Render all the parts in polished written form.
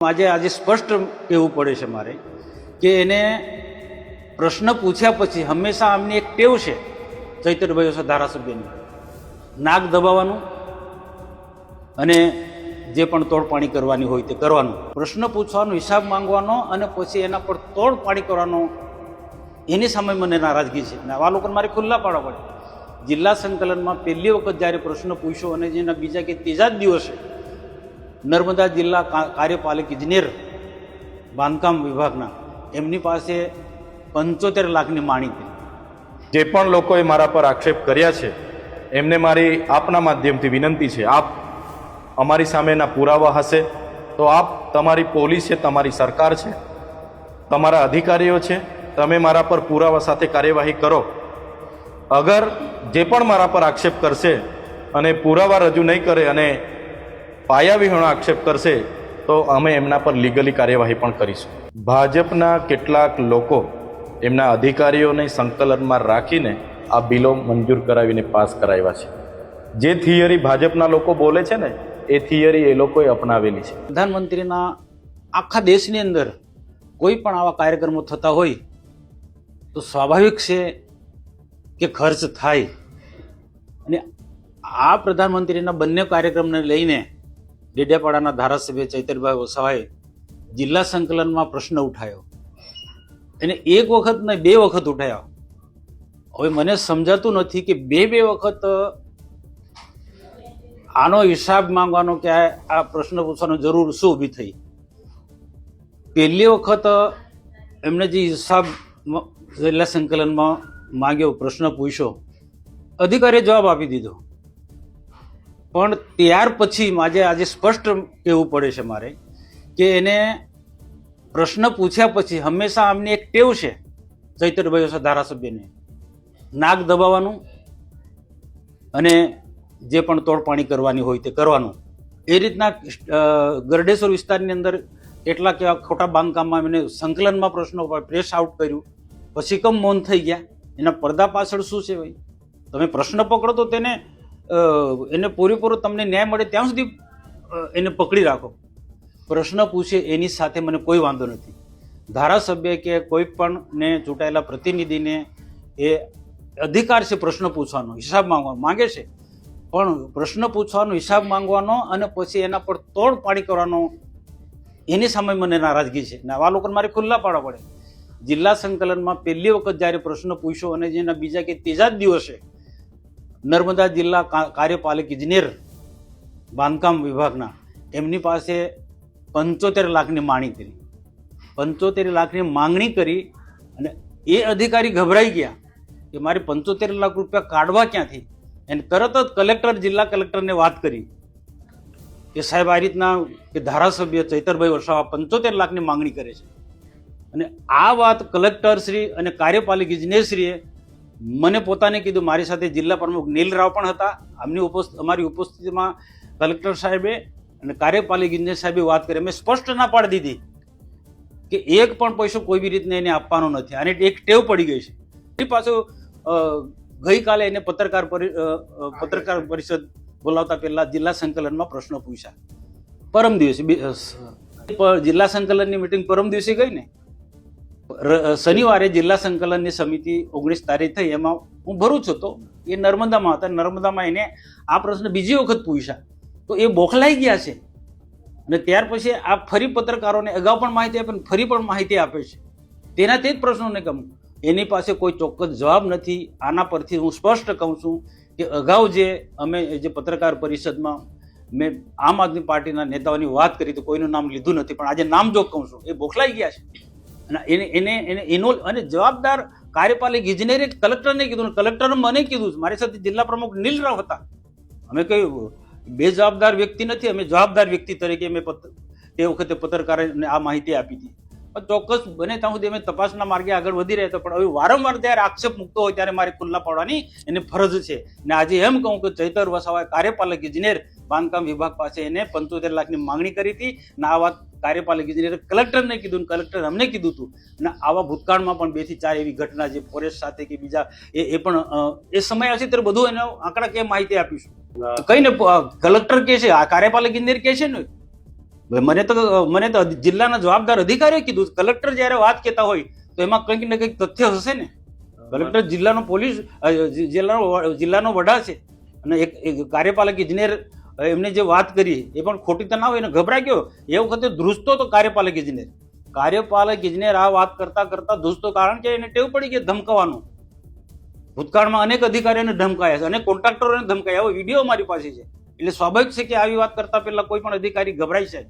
આજે સ્પષ્ટ કહેવું પડે છે મારે કે એને પ્રશ્ન પૂછ્યા પછી હંમેશા આમની એક ટેવ છે ચૈતરભાઈ ધારાસભ્યની નાક દબાવવાનું અને જે પણ તોડપાણી કરવાની હોય તે કરવાનું, પ્રશ્ન પૂછવાનો, હિસાબ માંગવાનો અને પછી એના પર તોડપાણી કરવાનો, એની સામે મને નારાજગી છે. અને આવા લોકોને મારે ખુલ્લા પાડવા પડે. જિલ્લા સંકલનમાં પહેલી વખત જ્યારે પ્રશ્ન પૂછ્યો અને જેના બીજા કે ત્રીજા જ દિવસે નર્મદા જિલ્લા કાર્યપાલક ઇજનેર બાંધકામ વિભાગના એમની પાસે 75 લાખની માણી કરી. જે પણ લોકોએ મારા પર આક્ષેપ કર્યા છે એમને મારી આપના માધ્યમથી વિનંતી છે, આપ અમારી સામેના પુરાવા હશે તો આપ, તમારી પોલીસ છે, તમારી સરકાર છે, તમારા અધિકારીઓ છે, તમે મારા પર પુરાવા સાથે કાર્યવાહી કરો. અગર જે પણ મારા પર આક્ષેપ કરશે અને પુરાવા રજૂ નહીં કરે અને પાયાવિહોણો આક્ષેપ કરશે તો અમે એમના પર લીગલી કાર્યવાહી પણ કરીશું. ભાજપના કેટલાક લોકો એમના અધિકારીઓને સંકલનમાં રાખીને આ બિલો મંજૂર કરાવીને પાસ કરાવ્યા છે. જે થિયરી ભાજપના લોકો બોલે છે ને એ થિયરી એ લોકોએ અપનાવેલી છે. પ્રધાનમંત્રીના આખા દેશની અંદર કોઈ પણ આવા કાર્યક્રમો થતા હોય તો સ્વાભાવિક છે કે ખર્ચ થાય. અને આ પ્રધાનમંત્રીના બંને કાર્યક્રમને લઈને ડેડિયાપાડાના ધારાસભ્ય ચૈતરભાઈ વસાવાએ જિલ્લા સંકલનમાં પ્રશ્ન ઉઠાવ્યો અને એક વખત ને બે વખત ઉઠાવ્યો. હવે મને સમજાતું નથી કે બે વખત આનો હિસાબ માંગવાનો કે આ પ્રશ્ન પૂછવાનો જરૂર શું ઊભી થઈ. પહેલી વખત એમને જે હિસાબ જિલ્લા સંકલનમાં માંગ્યો, પ્રશ્ન પૂછ્યો, અધિકારીએ જવાબ આપી દીધો. પણ ત્યાર પછી આજે સ્પષ્ટ કહેવું પડે છે મારે કે એને પ્રશ્ન પૂછ્યા પછી હંમેશા આમની એક ટેવ છે ચૈતરભાઈ ધારાસભ્યને નાક દબાવવાનું અને જે પણ તોડપાણી કરવાની હોય તે કરવાનું. એ રીતના ગરડેશ્વર વિસ્તારની અંદર કેટલાક એવા ખોટા બાંધકામમાં એમને સંકલનમાં પ્રશ્નો પ્રેસ આઉટ કર્યું, પછી કમ મૌન થઈ ગયા. એના પડદા પાછળ શું છે ભાઈ? તમે પ્રશ્ન પકડો તો એને પૂરેપૂરો તમને ન્યાય મળે ત્યાં સુધી એને પકડી રાખો. પ્રશ્ન પૂછે એની સાથે મને કોઈ વાંધો નથી. ધારાસભ્ય કે કોઈ પણ ને ચૂંટાયેલા પ્રતિનિધિને એ અધિકાર છે પ્રશ્ન પૂછવાનો, હિસાબ માંગે છે. પણ પ્રશ્ન પૂછવાનો, હિસાબ માંગવાનો અને પછી એના પર તોડપાણી કરવાનો, એની સામે મને નારાજગી છે. અને આવા લોકોને મારે ખુલ્લા પાડવા પડે. જિલ્લા સંકલનમાં પહેલી વખત જ્યારે પ્રશ્ન પૂછ્યો અને જેના બીજા કે ત્રીજા જ દિવસે નર્મદા જિલ્લા કાર્યપાલક ઇજનેર બાંધકામ વિભાગના એમની પાસે 75 લાખની માણી કરી. 75 લાખની માંગણી કરી અને એ અધિકારી ગભરાઈ ગયા કે મારે 75 લાખ રૂપિયા કાઢવા ક્યાંથી. અને તરત જ કલેક્ટર, જિલ્લા કલેક્ટરને વાત કરી કે સાહેબ આ રીતના કે ધારાસભ્ય ચૈતરભાઈ વસાવા 75 લાખની માંગણી કરે છે. અને આ વાત કલેક્ટરશ્રી અને કાર્યપાલક ઇજનેરશ્રીએ મને પોતાને કીધું. મારી સાથે જિલ્લા પ્રમુખ નીલ રાવ પણ હતા. અમારી ઉપસ્થિતિમાં કલેક્ટર સાહેબે અને કાર્યપાલક ઇજનેર સાહેબે વાત કરી. અમે સ્પષ્ટ ના પાડી દીધી કે એક પણ પૈસો કોઈ બી રીતને એને આપવાનો નથી. અને એક ટેવ પડી ગઈ છે. એ પાછું ગઈકાલે એને પત્રકાર પરિષદ બોલાવતા પહેલા જિલ્લા સંકલનમાં પ્રશ્નો પૂછ્યા. પરમ દિવસે જિલ્લા સંકલનની મિટિંગ પરમ દિવસે ગઈ ને, શનિવારે જિલ્લા સંકલનની સમિતિ 19 તારીખ થઈ. એમાં હું ભરૂચ હતો, એ નર્મદામાં હતા. નર્મદામાં એને આ પ્રશ્ન બીજી વખત પૂછ્યા તો એ બોખલાઈ ગયા છે. અને ત્યાર પછી આ ફરી પત્રકારોને અગાઉ પણ માહિતી આપે, ફરી પણ માહિતી આપે છે. તેના તે જ પ્રશ્નોને કહું, એની પાસે કોઈ ચોક્કસ જવાબ નથી. આના પરથી હું સ્પષ્ટ કહું છું કે અગાઉ અમે જે પત્રકાર પરિષદમાં મેં આમ આદમી પાર્ટીના નેતાઓની વાત કરી તો કોઈનું નામ લીધું નથી, પણ આજે નામ જો કહું છું, એ બોખલાઈ ગયા છે. અને એનો અને જવાબદાર કાર્યપાલક ઇજનેરે કલેક્ટરને કીધું, કલેક્ટરે મને કીધું. મારી સાથે જિલ્લા પ્રમુખ નીલ રાવ હતા. અમે કહ્યું બે જવાબદાર વ્યક્તિ નથી, અમે જવાબદાર વ્યક્તિ તરીકે અમે તે વખતે પત્રકારોને આ માહિતી આપી હતી. પણ ચોક્કસ બને ત્યાં સુધી અમે તપાસના માર્ગે આગળ વધી રહ્યા હતા. પણ હવે વારંવાર જ્યારે આક્ષેપ મૂકતો હોય ત્યારે મારે ખુલ્લા પાડવાની એને ફરજ છે. અને આજે એમ કહું કે ચૈતર વસાવાએ કાર્યપાલક ઇજનેર બાંધકામ વિભાગ પાસે એને 75 લાખની માંગણી કરી હતી. અને આ વાત કાર્યપાલક ઇજનેરે કલેક્ટરને કીધું, કલેક્ટર અમને કીધું હતું. અને આવા ભૂતકાળમાં પણ 2 થી 4 એવી ઘટના જે ફોરેસ્ટ સાથે કે બીજા એ પણ એ સમય હશે ત્યારે બધું એનો આંકડા કે માહિતી આપીશું. કઈ ને કલેક્ટર કે છે, આ કાર્યપાલક ઇજનેર કે છે ને મને તો જિલ્લાના જવાબદાર અધિકારીએ કીધું, કલેક્ટર જ્યારે વાત કહેતા હોય તો એમાં કંઈક ને કંઈક તથ્ય હશે ને. કલેક્ટર જિલ્લાનો પોલીસ જિલ્લાનો વડા છે, અને એક કાર્યપાલક ઇજનેર એમને જે વાત કરી એ પણ ખોટી તો ના હોય ને. ગભરાઈ ગયો એ વખતે ધ્રુજતો તો કાર્યપાલક ઇજનેર આ વાત કરતા કરતા ધ્રુજતો, કારણ કે એને ટેવ પડી ગઈ ધમકાવાનું. ભૂતકાળમાં અનેક અધિકારીઓને ધમકાયા છે, અનેક કોન્ટ્રાક્ટરોને ધમકાયા, એવો વિડીયો મારી પાસે છે. એટલે સ્વાભાવિક છે કે આવી વાત કરતા પહેલા કોઈ પણ અધિકારી ગભરાય છે,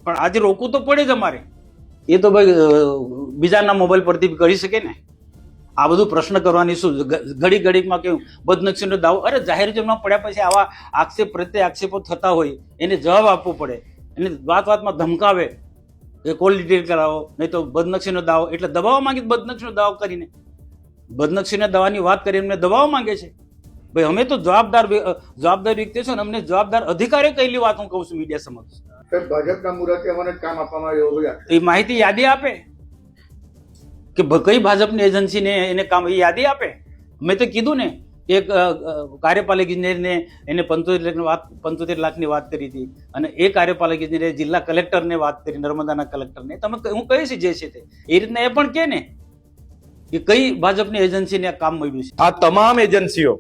પણ આજે રોકવું તો પડે જ અમારે. એ તો ભાઈ બીજાના મોબાઈલ પરથી કરી શકે ને. આ બધું પ્રશ્ન કરવાની શું ઘડી ઘડીમાં કેવું બદનક્ષીનો દાવો? અરે જાહેર જમીનમાં પડ્યા પછી આવા આક્ષેપ પ્રત્યે આક્ષેપો થતા હોય એને જવાબ આપવો પડે. એને વાતમાં ધમકાવે કે કોલ ડિટેલ કરાવો, નહીં તો બદનક્ષીનો દાવો, એટલે દબાવવા માંગે બદનક્ષીનો દાવો કરીને, બદનક્ષીના દાવાની વાત કરી એમને દબાવવા માંગે છે. ભાઈ અમે તો જવાબદાર વ્યક્તિ છે ને, અમને જવાબદાર અધિકારી કહેલી વાત હું કહું છું મીડિયા સમક્ષ. ભાજપના મુરતે અમને કામ આપવામાં આવ્યું હોય એ માહિતી યાદી આપે કે કઈ ભાજપની એજન્સીને એને કામ, એ યાદી આપે. મેં તો કીધું ને, એક કાર્યપાલક ઇજનેરને એને 75 લાખની વાત કરી હતી, અને એ કાર્યપાલક ઇજનેરે જિલ્લા કલેક્ટરને વાત કરી, નર્મદાના કલેક્ટરને. તમે હું કહીશ જે છે તે એ રીતના એ પણ કે ને કે કઈ ભાજપની એજન્સીને આ કામ મળ્યું છે. આ તમામ એજન્સીઓ,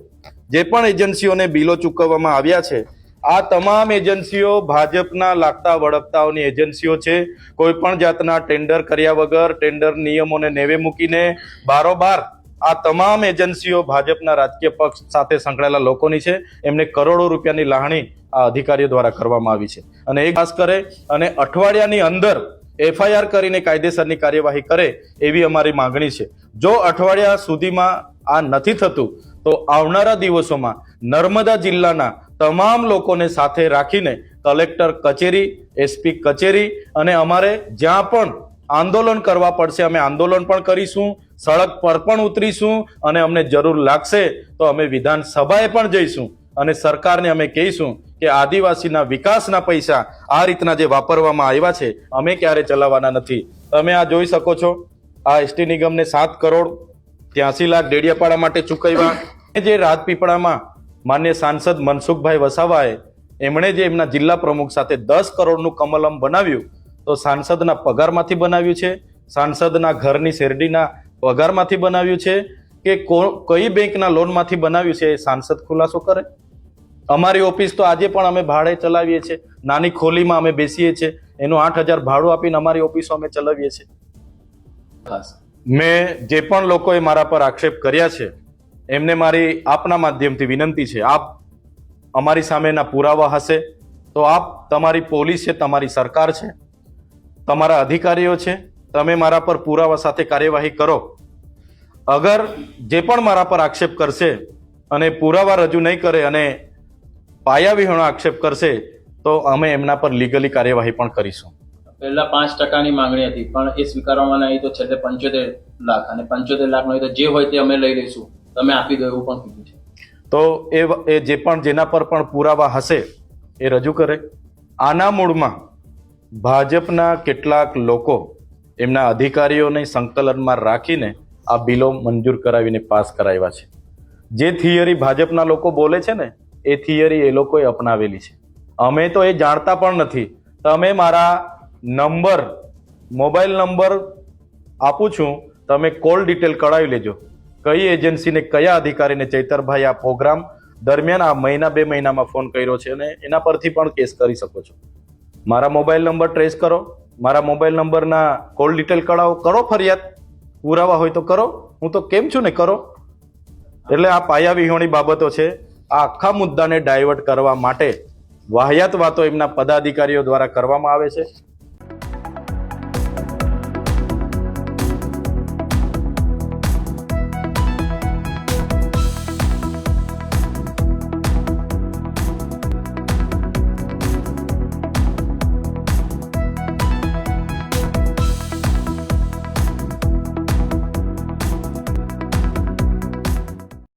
જે પણ એજન્સીઓને બિલો ચૂકવવામાં આવ્યા છે, આ તમામ એજન્સીઓ ભાજપના લાગતા વળગતાઓની એજન્સીઓ છે. કોઈ પણ જાતના ટેન્ડર કર્યા વગર, ટેન્ડર નિયમોને નેવે મૂકીને બારોબાર આ તમામ એજન્સીઓ ભાજપના રાજકીય પક્ષ સાથે સંકળાયેલા લોકોની છે. એમને કરોડો રૂપિયાની લાહણી આ અધિકારીઓ દ્વારા કરવામાં આવી છે. અને એ ખાસ કરે અને અઠવાડિયાની અંદર FIR કરીને કાયદેસરની કાર્યવાહી કરે એવી અમારી માંગણી છે. જો અઠવાડિયા સુધીમાં આ નથી થતું તો આવનારા દિવસોમાં નર્મદા જિલ્લાના તમામ લોકોને સાથે રાખીને કલેક્ટર કચેરી, SP કચેરી અને અમારે જ્યાં પણ આંદોલન કરવા પડશે અમે આંદોલન પણ કરીશું, સડક પર પણ ઉતરીશું, અને અમને જરૂર લાગશે તો અમે વિધાનસભાએ પણ જઈશું અને સરકારને અમે કહીશું કે આદિવાસીના વિકાસના પૈસા આ રીતના જે વાપરવામાં આવ્યા છે અમે ક્યારે ચલાવવાના નથી. તમે આ જોઈ શકો છો, આ ST નિગમને 7 કરોડ 83 લાખ ડેડિયાપાડા માટે ચૂકવ્યા. જે રાજપીપળામાં માન્ય સાંસદ મનસુખભાઈ વસાવાએ એમણે જે એમના જિલ્લા પ્રમુખ સાથે 10 કરોડનું કમલમ બનાવ્યું, તો સાંસદના પગારમાંથી બનાવ્યું છે, સાંસદના ઘરની શેરડીના પગારમાંથી બનાવ્યું છે કે કઈ બેંકના લોનમાંથી બનાવ્યું છે, એ સાંસદ ખુલાસો કરે. અમારી ઓફિસ તો આજે પણ અમે ભાડે ચલાવીએ છીએ, નાની ખોલીમાં અમે બેસીએ છીએ, એનું 8,000 ભાડું આપીને અમારી ઓફિસો અમે ચલાવીએ છીએ. મેં જે પણ લોકોએ મારા પર આક્ષેપ કર્યા છે એમને મારી આપના માધ્યમથી વિનંતી છે, આપ અમારી સામેના પુરાવા હશે તો આપ, તમારી પોલીસ છે, તમારી સરકાર છે, તમારા અધિકારીઓ છે, તમે મારા પર પુરાવા સાથે કાર્યવાહી કરો. અગર જે પણ મારા પર આક્ષેપ કરશે અને પુરાવા રજૂ નહીં કરે અને પાયાવિહોણો આક્ષેપ કરશે તો અમે એમના પર લીગલી કાર્યવાહી પણ કરીશું. પહેલા 5%ની માંગણી હતી, પણ એ સ્વીકારવામાં નહીં તો છેલ્લે 75 લાખ, અને 75 લાખ નહીં તો જે હોય તે અમે લઈ લઈશું, તમે આપી દો એવું પણ કીધું છે. તો એ જે પણ જેના પર પણ પુરાવા હશે એ રજૂ કરે. આના મૂળમાં ભાજપના કેટલાક લોકો એમના અધિકારીઓને સંકલનમાં રાખીને આ બિલો મંજૂર કરાવીને પાસ કરાવ્યા છે. જે થિયરી ભાજપના લોકો બોલે છે ને એ થિયરી એ લોકોએ અપનાવેલી છે. અમે તો એ જાણતા પણ નથી. તમે મારા નંબર, મોબાઈલ નંબર આપું છું, તમે કોલ ડિટેલ કઢાવી લેજો. કઈ એજન્સીને, કયા અધિકારીને ચૈતરભાઈ આ પ્રોગ્રામ દરમિયાન આ મહિના 2 મહિનામાં ફોન કર્યો છે, અને એના પરથી પણ કેસ કરી શકો છો. મારા મોબાઈલ નંબર ટ્રેસ કરો, મારા મોબાઈલ નંબરના કોલ ડિટેલ કઢાવો, કરો ફરિયાદ. પુરાવા હોય તો કરો, હું તો કેમ છું ને, કરો. એટલે આ પાયાવિહોણી બાબતો છે. આ આખા મુદ્દાને ડાયવર્ટ કરવા માટે વાહિયાત વાતો એમના પદાધિકારીઓ દ્વારા કરવામાં આવે છે.